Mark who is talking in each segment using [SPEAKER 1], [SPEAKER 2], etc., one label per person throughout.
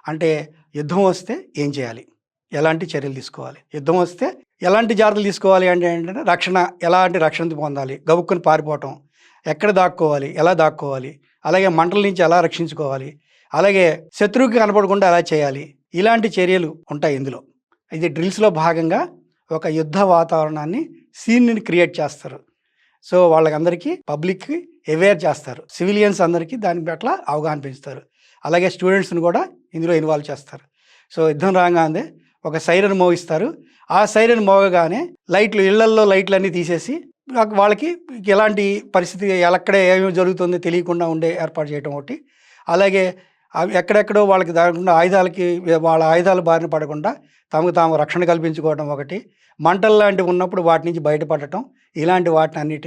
[SPEAKER 1] అంటే యుద్ధం వస్తే ఏం చేయాలి, ఎలాంటి చర్యలు తీసుకోవాలి, యుద్ధం వస్తే ఎలాంటి జాగ్రత్తలు తీసుకోవాలి అంటే ఏంటంటే రక్షణ, ఎలాంటి రక్షణ పొందాలి, గబుక్కుని పారిపోవటం, ఎక్కడ దాక్కోవాలి, ఎలా దాక్కోవాలి, అలాగే మంటల నుంచి ఎలా రక్షించుకోవాలి, అలాగే శత్రువుకి కనపడకుండా ఎలా చేయాలి, ఇలాంటి చర్యలు ఉంటాయి ఇందులో. ఇది డ్రిల్స్లో భాగంగా ఒక యుద్ధ వాతావరణాన్ని, సీన్ని క్రియేట్ చేస్తారు. సో వాళ్ళకందరికీ పబ్లిక్కి అవేర్ చేస్తారు, సివిలియన్స్ అందరికీ దాని పట్ల అవగాహన పెంచుతారు. అలాగే స్టూడెంట్స్ని కూడా ఇందులో ఇన్వాల్వ్ చేస్తారు. సో యుద్ధం రాగానే ఒక సైరన్ మోగిస్తారు. ఆ సైరన్ మోగగానే లైట్లు, ఇళ్లల్లో లైట్లన్నీ తీసేసి వాళ్ళకి ఎలాంటి పరిస్థితి, ఎక్కడే ఏమి జరుగుతుందో తెలియకుండా ఉండే ఏర్పాటు చేయడం ఒకటి. అలాగే అవి ఎక్కడెక్కడో వాళ్ళకి దాకుండా ఆయుధాలకి, వాళ్ళ ఆయుధాల బారిన పడకుండా తమకు తాము రక్షణ కల్పించుకోవడం ఒకటి. మంటలు లాంటివి ఉన్నప్పుడు వాటి నుంచి బయటపడటం, ఇలాంటి వాటిని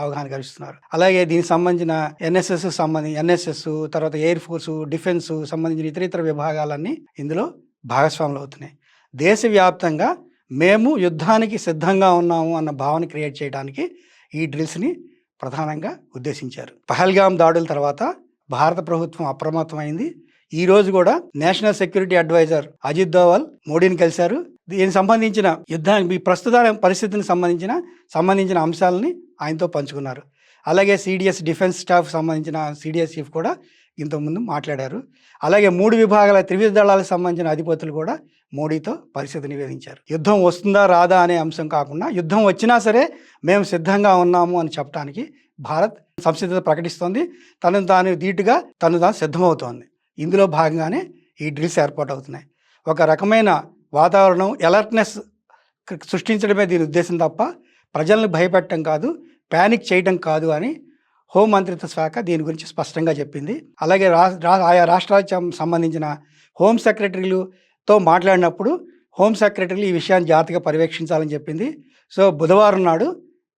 [SPEAKER 1] అవగాహన కలుస్తున్నారు. అలాగే దీనికి సంబంధించిన ఎన్ఎస్ఎస్, తర్వాత ఎయిర్ ఫోర్సు, డిఫెన్స్ సంబంధించిన ఇతర విభాగాలన్నీ ఇందులో భాగస్వాములు అవుతున్నాయి. దేశవ్యాప్తంగా మేము యుద్ధానికి సిద్ధంగా ఉన్నాము అన్న భావన క్రియేట్ చేయడానికి ఈ డ్రిల్స్ని ప్రధానంగా ఉద్దేశించారు. పహల్గామ్ దాడుల తర్వాత భారత ప్రభుత్వం అప్రమత్తమైంది. ఈ రోజు కూడా national security adviser Ajit Doval మోడీని కలిశారు. దీనికి సంబంధించిన యుద్ధానికి, ప్రస్తుత పరిస్థితిని సంబంధించిన అంశాలని ఆయనతో పంచుకున్నారు. అలాగే సిడిఎస్ డిఫెన్స్ స్టాఫ్ సంబంధించిన సిడిఎస్ చీఫ్ కూడా ఇంతకుముందు మాట్లాడారు. అలాగే 3 విభాగాల త్రివిధ దళాలకు సంబంధించిన అధిపతులు కూడా మోడీతో పరిస్థితి నివేదించారు. యుద్ధం వస్తుందా రాదా అనే అంశం కాకుండా, యుద్ధం వచ్చినా సరే మేము సిద్ధంగా ఉన్నాము అని చెప్పడానికి భారత్ సంసిద్ధత ప్రకటిస్తోంది. తను తాను సిద్ధమవుతోంది. ఇందులో భాగంగానే ఈ డ్రిల్స్ ఏర్పాటు అవుతున్నాయి. ఒక రకమైన వాతావరణం, అలర్ట్నెస్ సృష్టించడమే దీని ఉద్దేశం తప్ప ప్రజల్ని భయపెట్టడం కాదు, ప్యానిక్ చేయడం కాదు అని హోంమంత్రిత్వ శాఖ దీని గురించి స్పష్టంగా చెప్పింది. అలాగే ఆయా రాష్ట్రాలకు సంబంధించిన హోమ్ సెక్రటరీలతో మాట్లాడినప్పుడు హోమ్ సెక్రటరీలు ఈ విషయాన్ని జాగ్రత్తగా పర్యవేక్షించాలని చెప్పింది. సో బుధవారం నాడు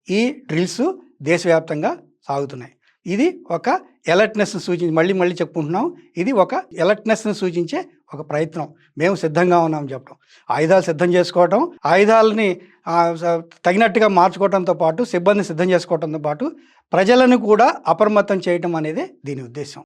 [SPEAKER 1] ఈ డ్రిల్స్ దేశవ్యాప్తంగా సాగుతున్నాయి. ఇది ఒక అలర్ట్నెస్ను మళ్ళీ చెప్పుకుంటున్నాం. ఇది ఒక అలర్ట్నెస్ను సూచించే ఒక ప్రయత్నం. మేము సిద్ధంగా ఉన్నామని చెప్పడం, ఆయుధాలు సిద్ధం చేసుకోవటం, ఆయుధాలని తగినట్టుగా మార్చుకోవడంతో పాటు, సిబ్బందిని సిద్ధం చేసుకోవడంతో పాటు ప్రజలను కూడా అప్రమత్తం చేయటం అనేది దీని ఉద్దేశం.